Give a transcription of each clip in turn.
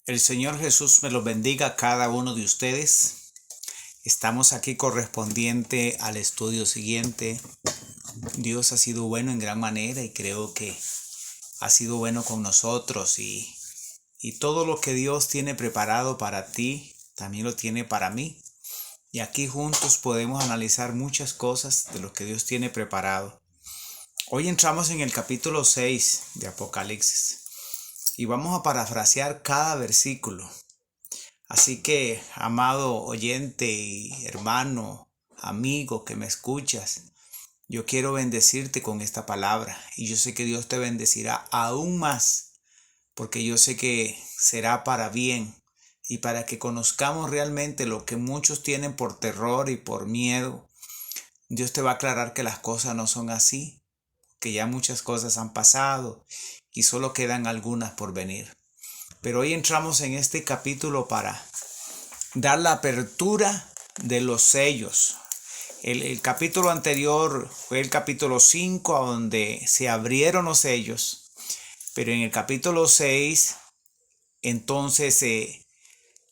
El Señor Jesús me los bendiga a cada uno de ustedes. Estamos aquí correspondiente al estudio siguiente. Dios ha sido bueno en gran manera y creo que ha sido bueno con nosotros y todo lo que Dios tiene preparado para ti, también lo tiene para mí. Y aquí juntos podemos analizar muchas cosas de lo que Dios tiene preparado. Hoy entramos en el capítulo 6 de Apocalipsis y vamos a parafrasear cada versículo. Así que, amado oyente y hermano, amigo que me escuchas, yo quiero bendecirte con esta palabra y yo sé que Dios te bendecirá aún más, porque yo sé que será para bien y para que conozcamos realmente lo que muchos tienen por terror y por miedo. Dios te va a aclarar que las cosas no son así, que ya muchas cosas han pasado y solo quedan algunas por venir. Pero hoy entramos en este capítulo para dar la apertura de los sellos. El capítulo anterior fue el capítulo 5, a donde se abrieron los sellos. Pero en el capítulo 6, entonces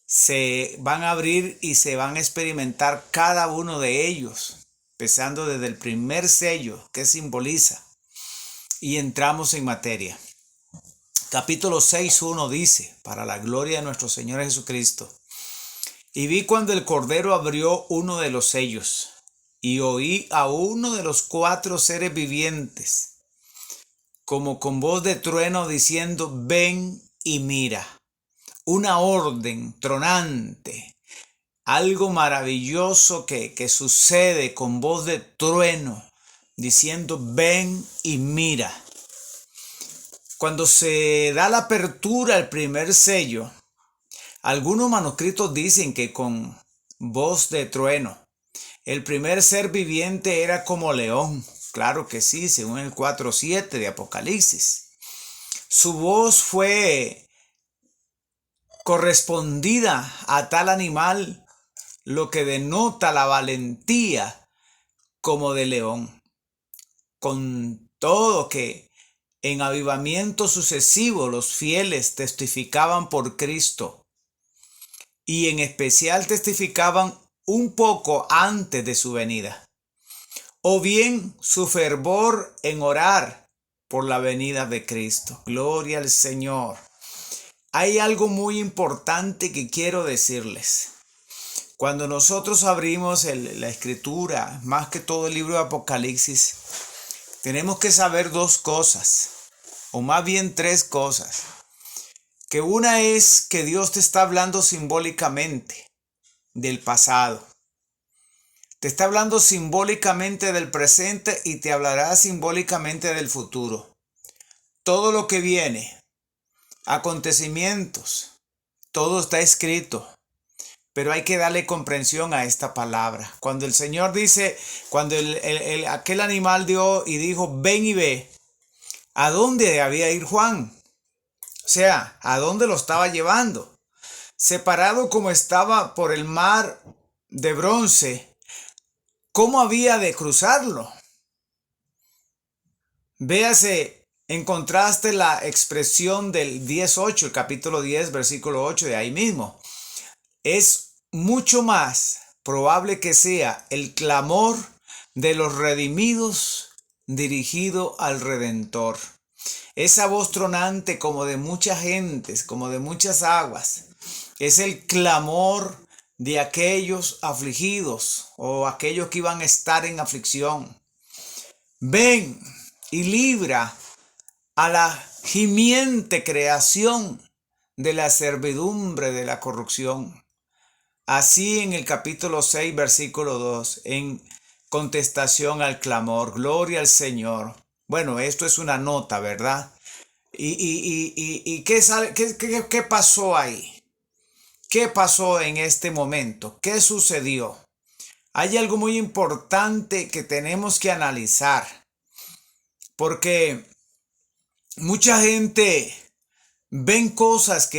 se van a abrir y se van a experimentar cada uno de ellos, empezando desde el primer sello que simboliza. Y entramos en materia. Capítulo 6:1 dice, para la gloria de nuestro Señor Jesucristo. Y vi cuando el Cordero abrió uno de los sellos, y oí a uno de los 4 seres vivientes, como con voz de trueno diciendo, ven y mira. Una orden tronante, algo maravilloso que sucede con voz de trueno, diciendo, ven y mira. Cuando se da la apertura al primer sello, algunos manuscritos dicen que con voz de trueno. El primer ser viviente era como león. Claro que sí, según el 4:7 de Apocalipsis. Su voz fue correspondida a tal animal, lo que denota la valentía como de león. Con todo que en avivamiento sucesivo los fieles testificaban por Cristo y en especial testificaban un poco antes de su venida, o bien su fervor en orar por la venida de Cristo. Gloria al Señor. Hay algo muy importante que quiero decirles. Cuando nosotros abrimos la escritura, más que todo el libro de Apocalipsis, tenemos que saber 2 cosas, o más bien 3 cosas. Que una es que Dios te está hablando simbólicamente del pasado. Te está hablando simbólicamente del presente y te hablará simbólicamente del futuro. Todo lo que viene, acontecimientos, todo está escrito. Pero hay que darle comprensión a esta palabra. Cuando el Señor dice, cuando aquel animal dio y dijo, ven y ve, ¿a dónde debía ir Juan? O sea, ¿a dónde lo estaba llevando? Separado como estaba por el mar de bronce, ¿cómo había de cruzarlo? Véase, encontraste la expresión del 10:8, el capítulo 10, versículo 8 de ahí mismo. Es mucho más probable que sea el clamor de los redimidos dirigido al Redentor. Esa voz tronante como de muchas gentes, como de muchas aguas, es el clamor de aquellos afligidos o aquellos que iban a estar en aflicción. Ven y libra a la gimiente creación de la servidumbre de la corrupción. Así en el capítulo 6, versículo 2, en contestación al clamor, gloria al Señor. Bueno, esto es una nota, ¿verdad? ¿Y qué pasó ahí? ¿Qué pasó en este momento? ¿Qué sucedió? Hay algo muy importante que tenemos que analizar, porque mucha gente ven cosas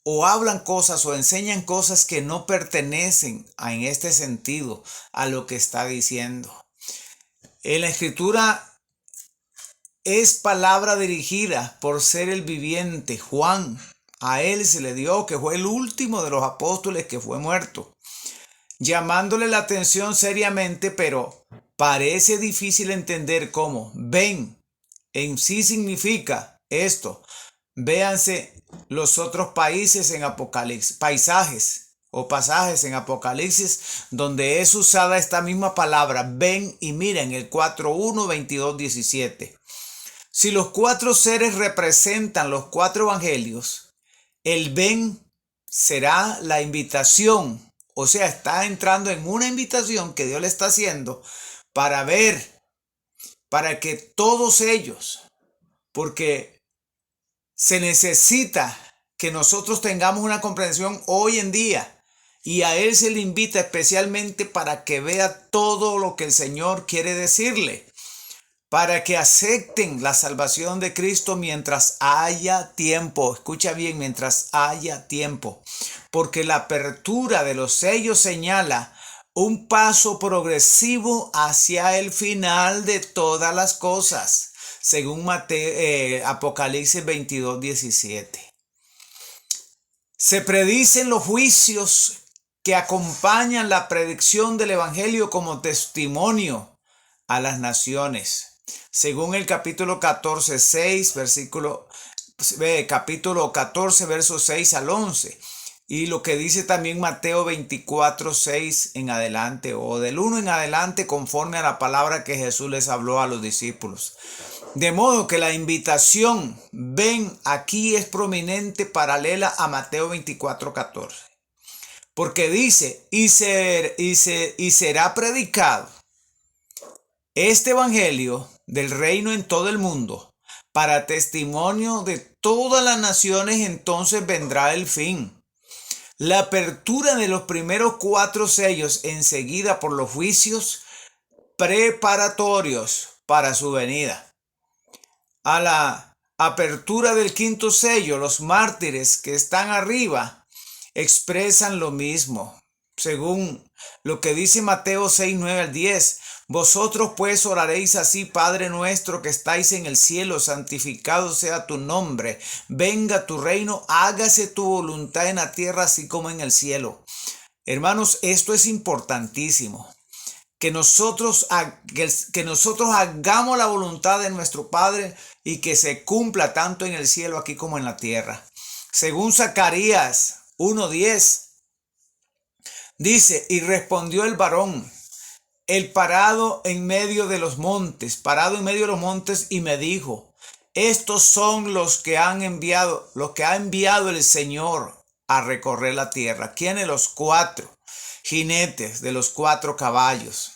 o hablan cosas o enseñan cosas que no pertenecen en este sentido a lo que está diciendo. En la escritura es palabra dirigida por ser el viviente, Juan, a él se le dio, que fue el último de los apóstoles que fue muerto, llamándole la atención seriamente, pero parece difícil entender cómo. Ven, en sí significa esto. Véanse los otros países en Apocalipsis, paisajes o pasajes en Apocalipsis donde es usada esta misma palabra. Ven y miren el 4:1, 22, 17. Si los cuatro seres representan los cuatro evangelios, el ven será la invitación. O sea, está entrando en una invitación que Dios le está haciendo para ver, para que todos ellos, porque se necesita que nosotros tengamos una comprensión hoy en día, y a Él se le invita especialmente para que vea todo lo que el Señor quiere decirle, para que acepten la salvación de Cristo mientras haya tiempo. Escucha bien, mientras haya tiempo, porque la apertura de los sellos señala un paso progresivo hacia el final de todas las cosas, según Apocalipsis 22, 17. Se predicen los juicios que acompañan la predicción del Evangelio como testimonio a las naciones. Según el capítulo 14, 6, capítulo 14, versos 6 al 11. Y lo que dice también Mateo 24, 6 en adelante, o del 1 en adelante, conforme a la palabra que Jesús les habló a los discípulos. De modo que la invitación, ven aquí, es prominente, paralela a Mateo 24, 14. Porque dice, y será predicado este evangelio del reino en todo el mundo, para testimonio de todas las naciones, entonces vendrá el fin. La apertura de los primeros 4 sellos, enseguida por los juicios preparatorios para su venida. A la apertura del 5.º sello, los mártires que están arriba expresan lo mismo, según lo que dice Mateo 6, 9 al 10. Vosotros pues oraréis así: Padre nuestro que estáis en el cielo, santificado sea tu nombre, venga tu reino, hágase tu voluntad en la tierra así como en el cielo. Hermanos, esto es importantísimo, que nosotros hagamos la voluntad de nuestro Padre y que se cumpla tanto en el cielo aquí como en la tierra. Según Zacarías 1:10, dice: y respondió el varón, el parado en medio de los montes, y me dijo: estos son los que ha enviado el Señor a recorrer la tierra. ¿Quiénes? Los 4 jinetes de los 4 caballos.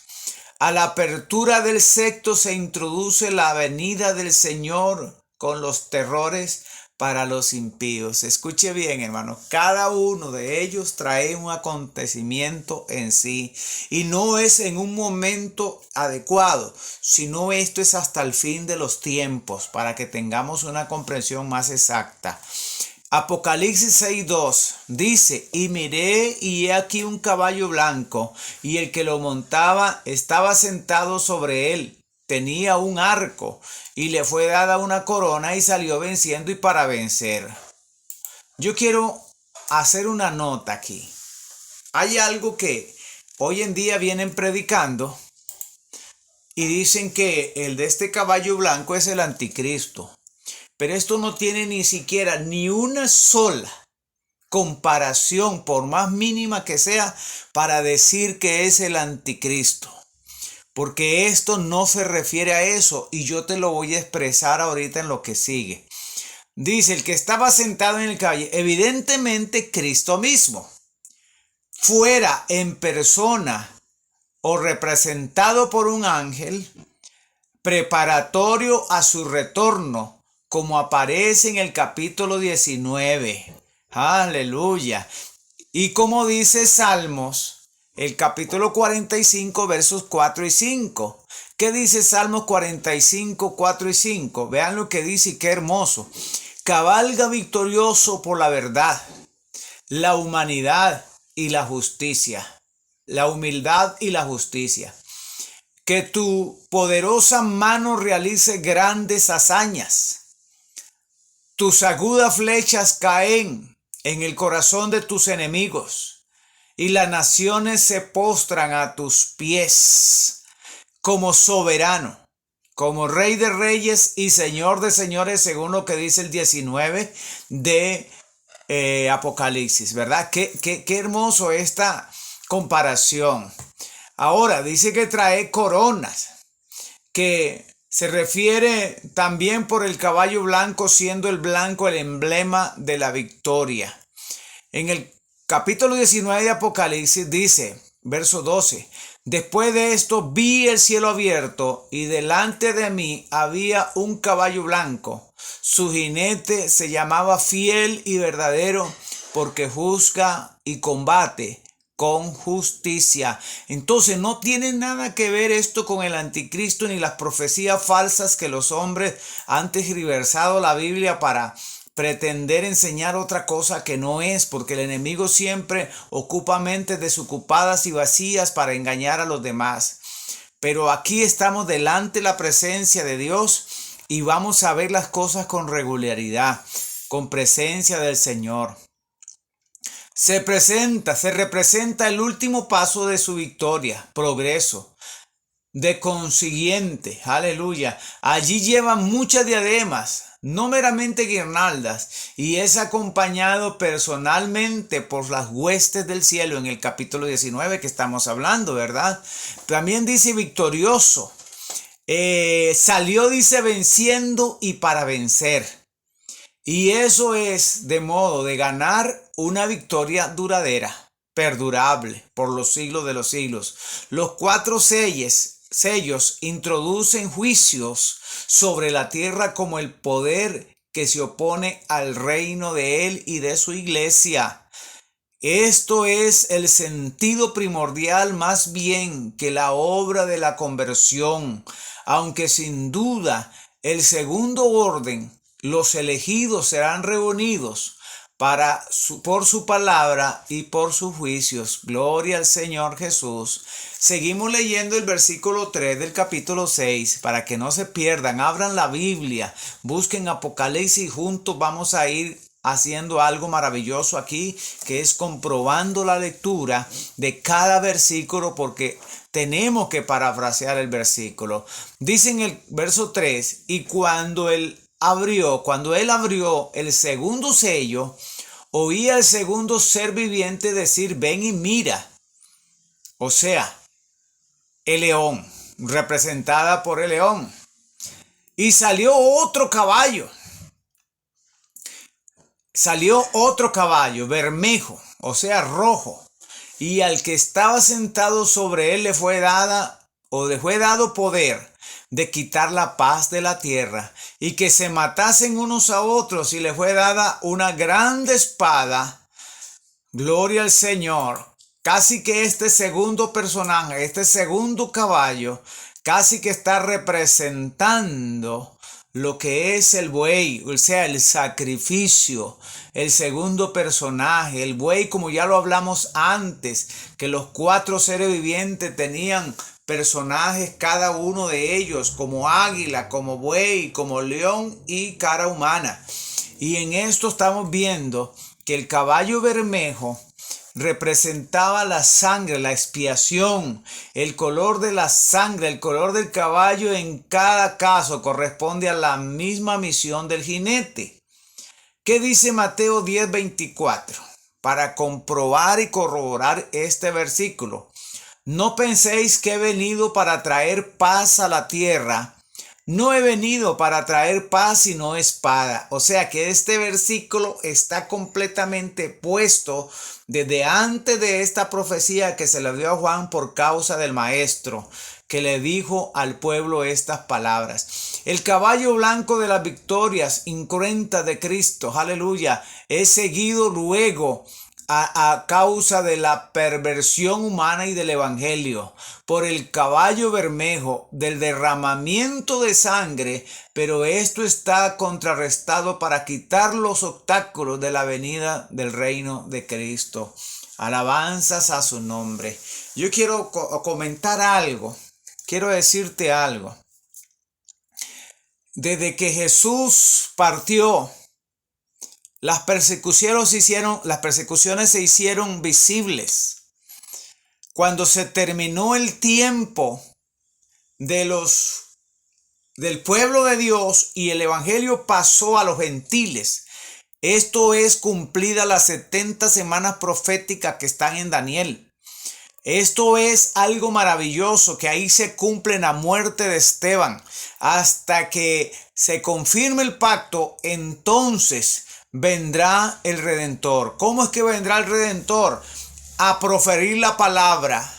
A la apertura del 6.º se introduce la venida del Señor con los terrores para los impíos. Escuche bien, hermano, cada uno de ellos trae un acontecimiento en sí, y no es en un momento adecuado, sino esto es hasta el fin de los tiempos, para que tengamos una comprensión más exacta. Apocalipsis 6:2 dice: y miré, y he aquí un caballo blanco, y el que lo montaba estaba sentado sobre él. Tenía un arco, y le fue dada una corona, y salió venciendo y para vencer. Yo quiero hacer una nota aquí. Hay algo que hoy en día vienen predicando y dicen que el de este caballo blanco es el anticristo. Pero esto no tiene ni siquiera ni una sola comparación, por más mínima que sea, para decir que es el anticristo. Porque esto no se refiere a eso, y yo te lo voy a expresar ahorita en lo que sigue. Dice: el que estaba sentado en el caballo, evidentemente Cristo mismo, fuera en persona o representado por un ángel, preparatorio a su retorno, como aparece en el capítulo 19. Aleluya. Y como dice Salmos, el capítulo 45, versos 4 y 5. ¿Qué dice Salmos 45, 4 y 5? Vean lo que dice, y qué hermoso. Cabalga victorioso por la verdad, la humanidad y la justicia. La humildad y la justicia. Que tu poderosa mano realice grandes hazañas. Tus agudas flechas caen en el corazón de tus enemigos, y las naciones se postran a tus pies como soberano, como Rey de Reyes y Señor de Señores, según lo que dice el 19 de Apocalipsis, ¿verdad? Qué hermoso esta comparación. Ahora dice que trae coronas, que se refiere también por el caballo blanco, siendo el blanco el emblema de la victoria. En el capítulo 19 de Apocalipsis dice, verso 12, después de esto vi el cielo abierto y delante de mí había un caballo blanco. Su jinete se llamaba Fiel y Verdadero, porque juzga y combate con justicia. Entonces no tiene nada que ver esto con el anticristo ni las profecías falsas que los hombres han tergiversado la Biblia para pretender enseñar otra cosa que no es, porque el enemigo siempre ocupa mentes desocupadas y vacías para engañar a los demás. Pero aquí estamos delante de la presencia de Dios y vamos a ver las cosas con regularidad, con presencia del Señor. Se representa el último paso de su victoria, progreso. De consiguiente, aleluya, allí llevan muchas diademas, no meramente guirnaldas, y es acompañado personalmente por las huestes del cielo en el capítulo 19 que estamos hablando, ¿verdad? También dice victorioso, salió, dice, venciendo y para vencer. Y eso es de modo de ganar una victoria duradera, perdurable por los siglos de los siglos. Los 4 sellos introducen juicios sobre la tierra como el poder que se opone al reino de él y de su iglesia. Esto es el sentido primordial más bien que la obra de la conversión, aunque sin duda el segundo orden, los elegidos serán reunidos por su palabra y por sus juicios. Gloria al Señor Jesús. Seguimos leyendo el versículo 3 del capítulo 6 para que no se pierdan. Abran la Biblia, busquen Apocalipsis y juntos vamos a ir haciendo algo maravilloso aquí, que es comprobando la lectura de cada versículo, porque tenemos que parafrasear el versículo. Dice en el verso 3, y cuando él abrió el segundo sello, oía el segundo ser viviente decir, ven y mira. O sea, el león, representada por el león. Y salió otro caballo, bermejo, o sea, rojo. Y al que estaba sentado sobre él le fue dado poder de quitar la paz de la tierra, y que se matasen unos a otros, y le fue dada una grande espada. Gloria al Señor. Casi que este segundo personaje, este segundo caballo, casi que está representando lo que es el buey, o sea, el sacrificio. El segundo personaje, el buey, como ya lo hablamos antes, que los 4 seres vivientes tenían personajes, cada uno de ellos, como águila, como buey, como león y cara humana. Y en esto estamos viendo que el caballo bermejo representaba la sangre, la expiación. El color de la sangre, el color del caballo en cada caso corresponde a la misma misión del jinete. ¿Qué dice Mateo 10:24? Para comprobar y corroborar este versículo. No penséis que he venido para traer paz a la tierra. No he venido para traer paz sino espada. O sea que este versículo está completamente puesto desde antes de esta profecía que se le dio a Juan por causa del maestro, que le dijo al pueblo estas palabras. El caballo blanco de las victorias incruentas de Cristo, aleluya, es seguido luego a causa de la perversión humana y del evangelio, por el caballo bermejo, del derramamiento de sangre, pero esto está contrarrestado para quitar los obstáculos de la venida del reino de Cristo. Alabanzas a su nombre. Yo quiero comentar algo, quiero decirte algo. Desde que Jesús partió las persecuciones se hicieron visibles. Cuando se terminó el tiempo del pueblo de Dios y el evangelio pasó a los gentiles, esto es cumplida las 70 semanas proféticas que están en Daniel. Esto es algo maravilloso, que ahí se cumple la muerte de Esteban. Hasta que se confirme el pacto, entonces vendrá el Redentor. ¿Cómo es que vendrá el Redentor? A proferir la palabra,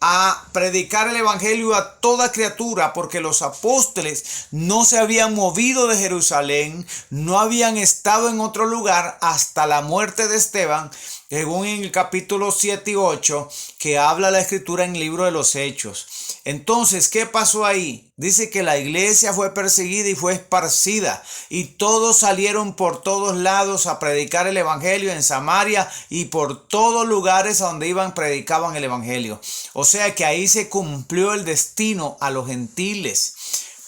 a predicar el evangelio a toda criatura, porque los apóstoles no se habían movido de Jerusalén, no habían estado en otro lugar hasta la muerte de Esteban, según en el capítulo 7 y 8 que habla la escritura en el libro de los Hechos. Entonces, ¿qué pasó ahí? Dice que la iglesia fue perseguida y fue esparcida, y todos salieron por todos lados a predicar el evangelio en Samaria, y por todos lugares a donde iban predicaban el evangelio. O sea que ahí se cumplió el destino a los gentiles.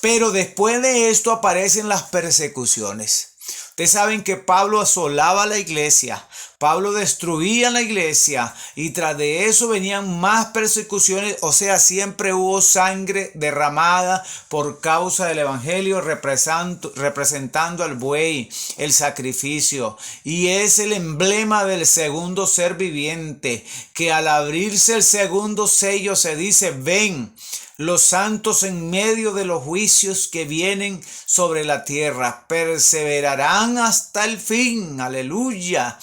Pero después de esto aparecen las persecuciones. Ustedes saben que Pablo asolaba la iglesia, Pablo destruía la iglesia, y tras de eso venían más persecuciones. O sea, siempre hubo sangre derramada por causa del evangelio, representando al buey, el sacrificio. Y es el emblema del segundo ser viviente, que al abrirse el segundo sello se dice: ven los santos en medio de los juicios que vienen sobre la tierra, perseverarán hasta el fin. Aleluya.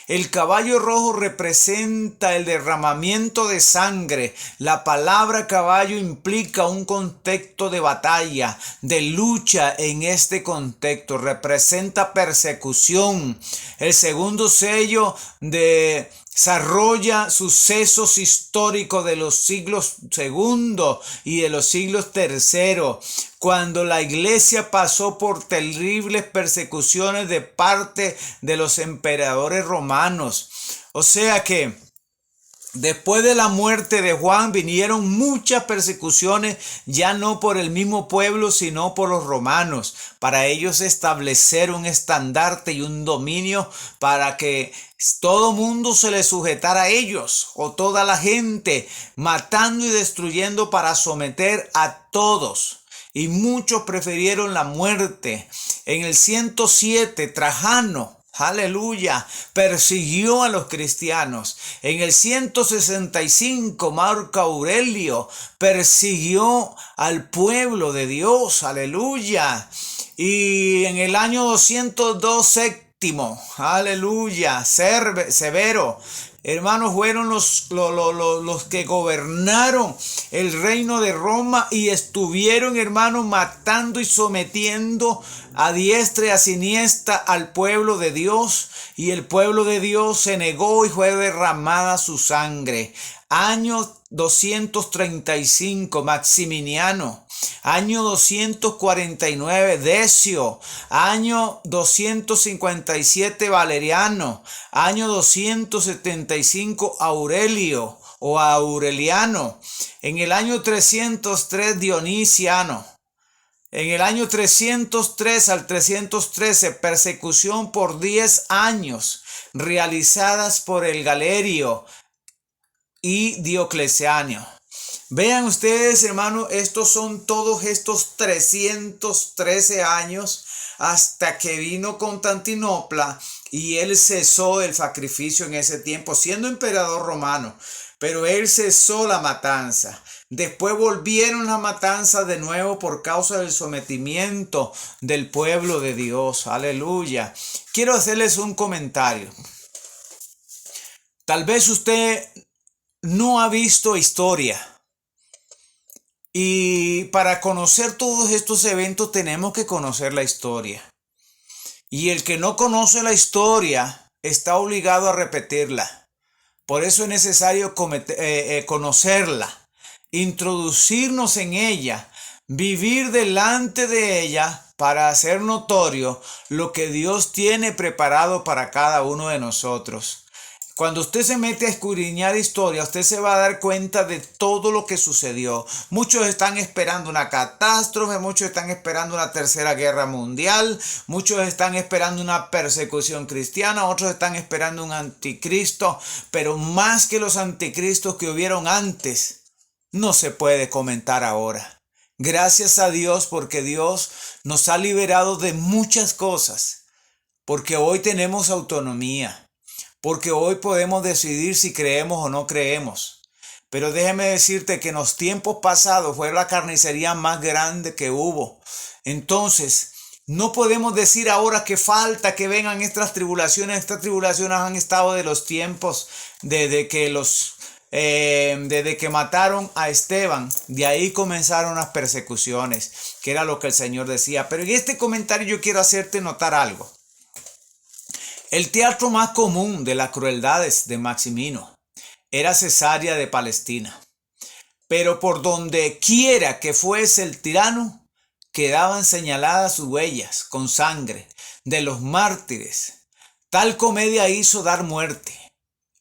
El caballo rojo representa el derramamiento de sangre. La palabra caballo implica un contexto de batalla, de lucha. En este contexto representa persecución. El segundo sello desarrolla sucesos históricos de los siglos segundo y de los siglos tercero, cuando la iglesia pasó por terribles persecuciones de parte de los emperadores romanos. O sea que después de la muerte de Juan vinieron muchas persecuciones, ya no por el mismo pueblo, sino por los romanos, para ellos establecer un estandarte y un dominio para que todo mundo se le sujetara a ellos, o toda la gente, matando y destruyendo para someter a todos. Y muchos prefirieron la muerte. En el 107, Trajano, aleluya, persiguió a los cristianos. En el 165, Marco Aurelio persiguió al pueblo de Dios, aleluya. Y en el año 202, Séptimo, aleluya, Severo, hermanos, fueron los que gobernaron el reino de Roma y estuvieron, hermanos, matando y sometiendo a diestra y a siniestra al pueblo de Dios. Y el pueblo de Dios se negó y fue derramada su sangre. Año 235, Maximiniano. Año 249, Decio. Año 257, Valeriano. Año 275, Aurelio o Aureliano. En el año 303, Dionisiano. En el año 303 al 313, persecución por 10 años realizadas por el Galerio y Diocleciano. Vean ustedes, hermanos, estos son todos estos 313 años hasta que vino Constantinopla y él cesó el sacrificio en ese tiempo, siendo emperador romano, pero él cesó la matanza. Después volvieron la matanza de nuevo por causa del sometimiento del pueblo de Dios. Aleluya. Quiero hacerles un comentario. Tal vez usted no ha visto historia. Y para conocer todos estos eventos tenemos que conocer la historia. Y el que no conoce la historia está obligado a repetirla. Por eso es necesario conocerla, introducirnos en ella, vivir delante de ella para hacer notorio lo que Dios tiene preparado para cada uno de nosotros. Cuando usted se mete a escudriñar historia, usted se va a dar cuenta de todo lo que sucedió. Muchos están esperando una catástrofe, muchos están esperando una tercera guerra mundial, muchos están esperando una persecución cristiana, otros están esperando un anticristo, pero más que los anticristos que hubieron antes, no se puede comentar ahora. Gracias a Dios porque Dios nos ha liberado de muchas cosas, porque hoy tenemos autonomía. Porque hoy podemos decidir si creemos o no creemos. Pero déjeme decirte que en los tiempos pasados fue la carnicería más grande que hubo. Entonces, no podemos decir ahora que falta que vengan estas tribulaciones. Estas tribulaciones han estado de los tiempos desde que mataron a Esteban. De ahí comenzaron las persecuciones, que era lo que el Señor decía. Pero en este comentario yo quiero hacerte notar algo. El teatro más común de las crueldades de Maximino era Cesarea de Palestina. Pero por donde quiera que fuese el tirano, quedaban señaladas sus huellas con sangre de los mártires. Tal comedia hizo dar muerte,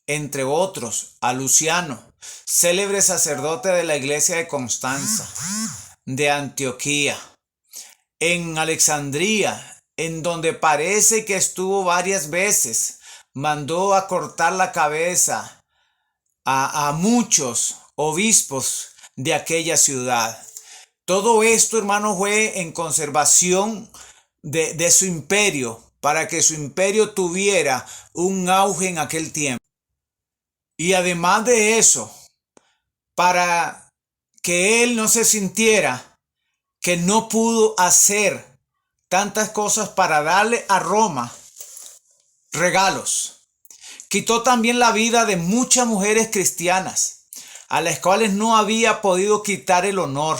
entre otros, a Luciano, célebre sacerdote de la iglesia de Constanza, de Antioquía, en Alejandría, en donde parece que estuvo varias veces. Mandó a cortar la cabeza a muchos obispos de aquella ciudad. Todo esto, hermano, fue en conservación de su imperio, para que su imperio tuviera un auge en aquel tiempo. Y además de eso, para que él no se sintiera que no pudo hacer tantas cosas para darle a Roma regalos. Quitó también la vida de muchas mujeres cristianas, a las cuales no había podido quitar el honor.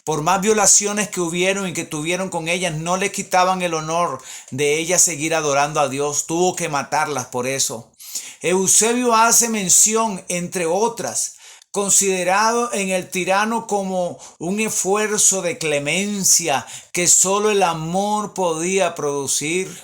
Por más violaciones que hubieron y que tuvieron con ellas, no le quitaban el honor de ellas seguir adorando a Dios. Tuvo que matarlas por eso. Eusebio hace mención, entre otras, considerado en el tirano como un esfuerzo de clemencia que solo el amor podía producir.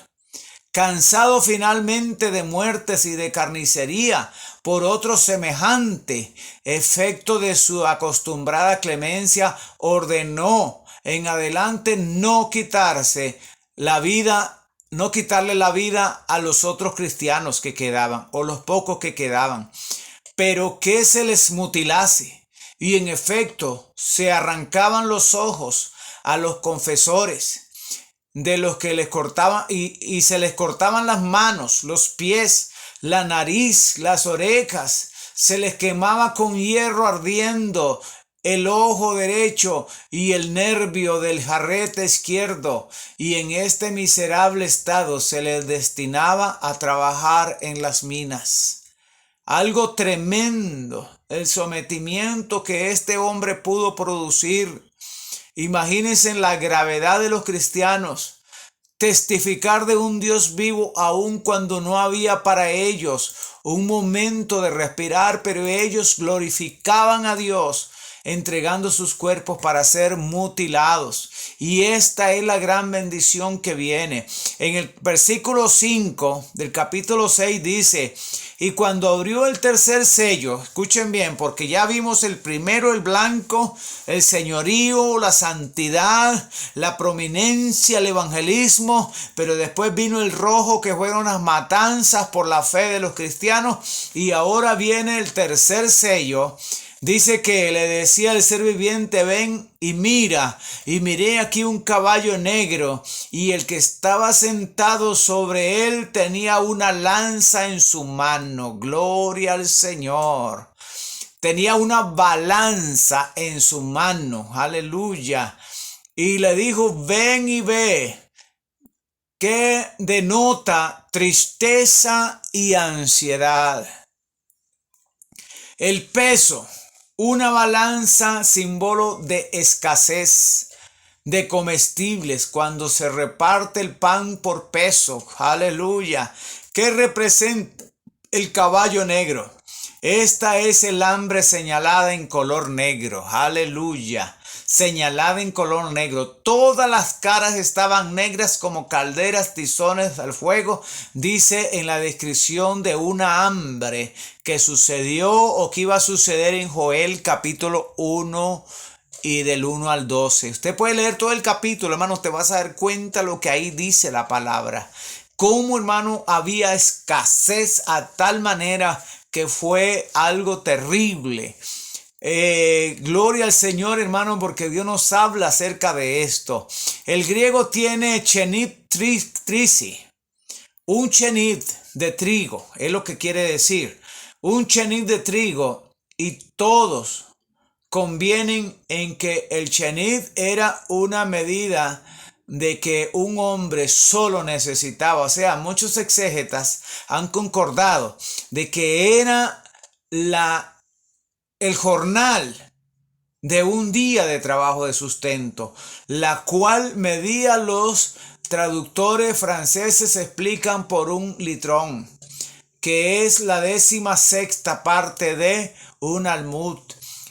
Cansado finalmente de muertes y de carnicería por otro semejante efecto de su acostumbrada clemencia, ordenó en adelante no quitarle la vida a los otros cristianos que quedaban, o los pocos que quedaban, pero que se les mutilase. Y en efecto se arrancaban los ojos a los confesores, de los que les cortaban, y se les cortaban las manos, los pies, la nariz, las orejas, se les quemaba con hierro ardiendo el ojo derecho y el nervio del jarrete izquierdo, y en este miserable estado se les destinaba a trabajar en las minas. Algo tremendo, el sometimiento que este hombre pudo producir. Imagínense la gravedad de los cristianos. Testificar de un Dios vivo aun cuando no había para ellos un momento de respirar, pero ellos glorificaban a Dios entregando sus cuerpos para ser mutilados. Y esta es la gran bendición que viene. En el versículo 5 del capítulo 6 dice: y cuando abrió el tercer sello, escuchen bien, porque ya vimos el primero, el blanco, el señorío, la santidad, la prominencia, el evangelismo, pero después vino el rojo, que fueron las matanzas por la fe de los cristianos, y ahora viene el tercer sello. Dice que le decía al ser viviente: ven y mira. Y miré aquí un caballo negro, y el que estaba sentado sobre él tenía una lanza en su mano. Gloria al Señor. Tenía una balanza en su mano. Aleluya. Y le dijo: ven y ve. Que denota tristeza y ansiedad. El peso. Una balanza, símbolo de escasez de comestibles, cuando se reparte el pan por peso. Aleluya. ¿Qué representa el caballo negro? Esta es el hambre señalada en color negro. Aleluya. señalada en color negro. Todas las caras estaban negras como calderas, tizones al fuego. Dice en la descripción de una hambre que sucedió o que iba a suceder en Joel capítulo 1 y del 1 al 12. Usted puede leer todo el capítulo, hermano, te vas a dar cuenta lo que ahí dice la palabra. Cómo, hermano, había escasez a tal manera que fue algo terrible. Gloria al Señor, hermano, porque Dios nos habla acerca de esto. El griego tiene chenit trisi, un chenit de trigo, es lo que quiere decir. Un chenit de trigo, y todos convienen en que el chenit era una medida de que un hombre solo necesitaba. O sea, muchos exégetas han concordado de que era el jornal de un día de trabajo de sustento, la cual medía los traductores franceses explican por un litrón, que es la 16ª parte de un almud.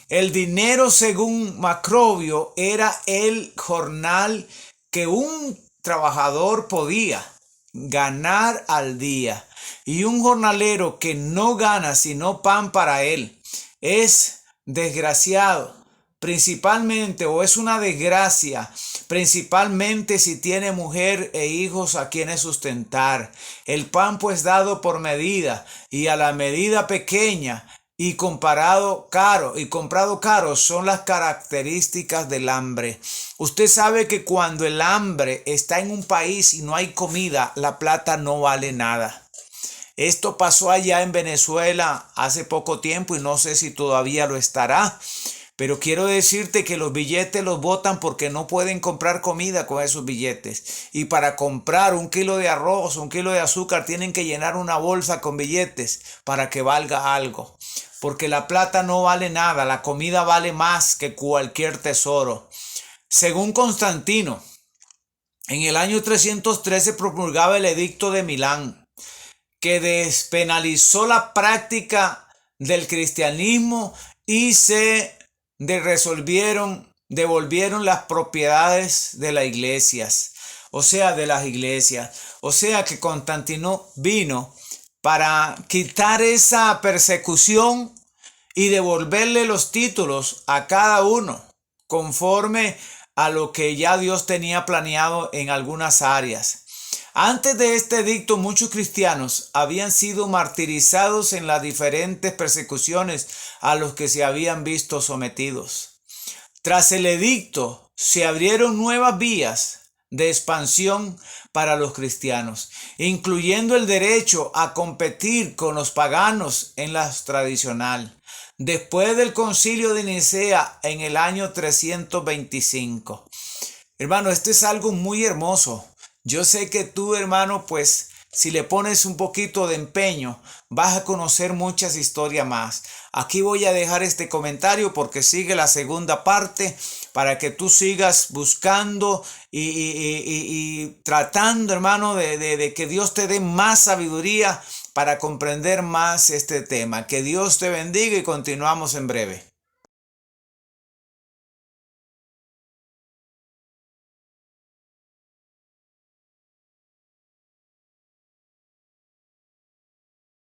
El dinero, según Macrobio, era el jornal que un trabajador podía ganar al día. Y un jornalero que no gana sino pan para él es desgraciado, principalmente, o es una desgracia, principalmente si tiene mujer e hijos a quienes sustentar. El pan pues dado por medida, y a la medida pequeña, y comprado caro son las características del hambre. Usted sabe que cuando el hambre está en un país y no hay comida, la plata no vale nada. Esto pasó allá en Venezuela hace poco tiempo y no sé si todavía lo estará. Pero quiero decirte que los billetes los botan porque no pueden comprar comida con esos billetes. Y para comprar 1 kilo de arroz, 1 kilo de azúcar, tienen que llenar una bolsa con billetes para que valga algo. Porque la plata no vale nada, la comida vale más que cualquier tesoro. Según Constantino, en el año 313 promulgaba el edicto de Milán, que despenalizó la práctica del cristianismo y se devolvieron las propiedades de las iglesias. O sea que Constantino vino para quitar esa persecución y devolverle los títulos a cada uno conforme a lo que ya Dios tenía planeado en algunas áreas. Antes de este edicto, muchos cristianos habían sido martirizados en las diferentes persecuciones a los que se habían visto sometidos. Tras el edicto, se abrieron nuevas vías de expansión para los cristianos, incluyendo el derecho a competir con los paganos en la tradicional. Después del concilio de Nicea en el año 325. Hermano, esto es algo muy hermoso. Yo sé que tú, hermano, pues si le pones un poquito de empeño, vas a conocer muchas historias más. Aquí voy a dejar este comentario porque sigue la segunda parte para que tú sigas buscando y tratando, hermano, de que Dios te dé más sabiduría para comprender más este tema. Que Dios te bendiga y continuamos en breve.